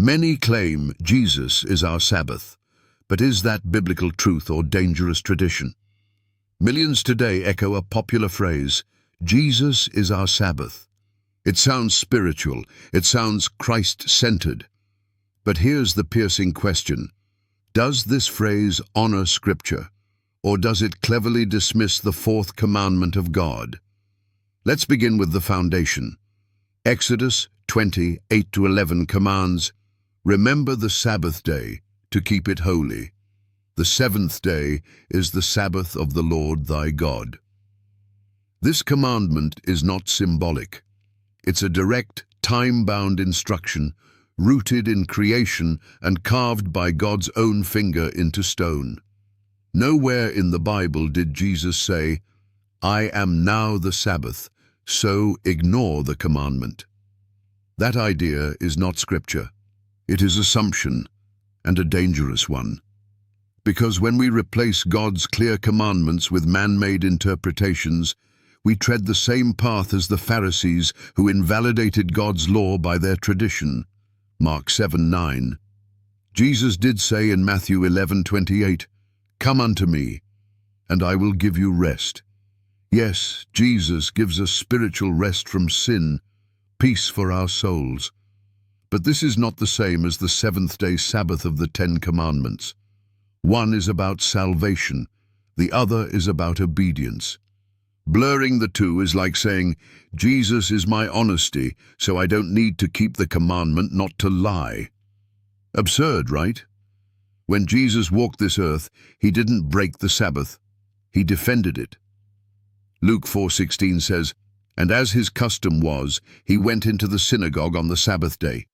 Many claim Jesus is our Sabbath, but is that biblical truth or dangerous tradition? Millions today echo a popular phrase, Jesus is our Sabbath. It sounds spiritual, it sounds Christ-centered. But here's the piercing question. Does this phrase honor Scripture, or does it cleverly dismiss the fourth commandment of God? Let's begin with the foundation. Exodus 20:8-11 commands, "Remember the Sabbath day to keep it holy. The seventh day is the Sabbath of the Lord thy God." This commandment is not symbolic. It's a direct, time-bound instruction rooted in creation and carved by God's own finger into stone. Nowhere in the Bible did Jesus say, "I am now the Sabbath, so ignore the commandment." That idea is not Scripture. It is assumption, and a dangerous one. Because when we replace God's clear commandments with man-made interpretations, we tread the same path as the Pharisees who invalidated God's law by their tradition. Mark 7:9. Jesus did say in Matthew 11:28, "Come unto me, and I will give you rest." Yes, Jesus gives us spiritual rest from sin, peace for our souls. But this is not the same as the seventh-day Sabbath of the Ten Commandments. One is about salvation, the other is about obedience. Blurring the two is like saying, Jesus is my honesty, so I don't need to keep the commandment not to lie. Absurd, right? When Jesus walked this earth, he didn't break the Sabbath, he defended it. Luke 4:16 says, "And as his custom was, he went into the synagogue on the Sabbath day."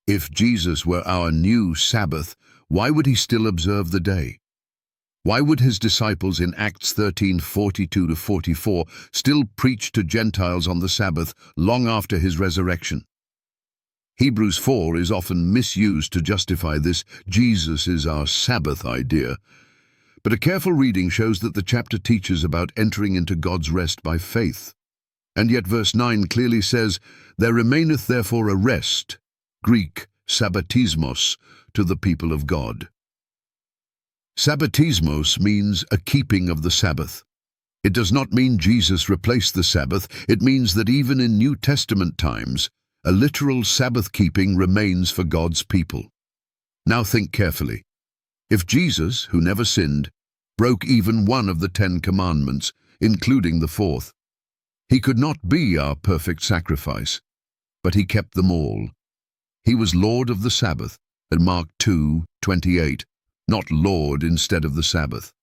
If Jesus were our new Sabbath, why would he still observe the day? Why would his disciples in Acts 13:42-44 still preach to Gentiles on the Sabbath long after his resurrection? Hebrews 4 is often misused to justify this "Jesus is our Sabbath" idea. But a careful reading shows that the chapter teaches about entering into God's rest by faith. And yet verse 9 clearly says, "There remaineth therefore a rest," Greek, sabbatismos, "to the people of God." Sabbatismos means a keeping of the Sabbath. It does not mean Jesus replaced the Sabbath. It means that even in New Testament times, a literal Sabbath-keeping remains for God's people. Now think carefully. If Jesus, who never sinned, broke even one of the 10 commandments, including the fourth, he could not be our perfect sacrifice, but he kept them all. He was Lord of the Sabbath, at Mark 2:28, not Lord instead of the Sabbath.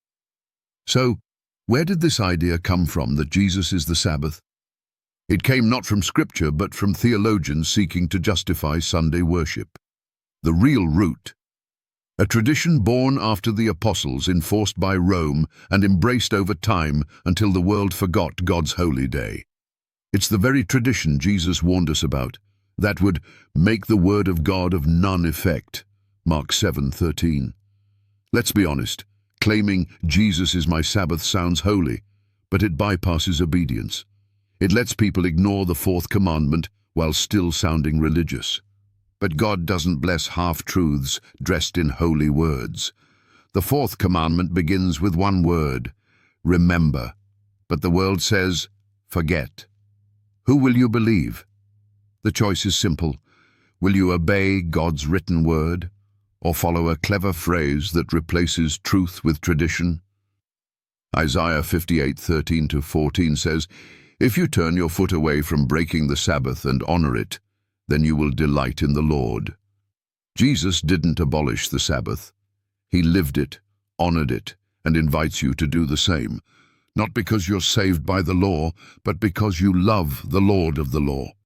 So, where did this idea come from that Jesus is the Sabbath? It came not from Scripture, but from theologians seeking to justify Sunday worship. The real root, a tradition born after the apostles, enforced by Rome and embraced over time until the world forgot God's holy day. It's the very tradition Jesus warned us about, that would make the word of God of none effect. Mark 7:13. Let's be honest, claiming Jesus is my Sabbath sounds holy, but it bypasses obedience. It lets people ignore the fourth commandment while still sounding religious. But God doesn't bless half-truths dressed in holy words. The fourth commandment begins with one word, remember. But the world says, forget. Who will you believe? The choice is simple. Will you obey God's written word, or follow a clever phrase that replaces truth with tradition? Isaiah 58:13-14 says, "If you turn your foot away from breaking the Sabbath and honor it, then you will delight in the Lord." Jesus didn't abolish the Sabbath. He lived it, honored it, and invites you to do the same, not because you're saved by the law, but because you love the Lord of the law.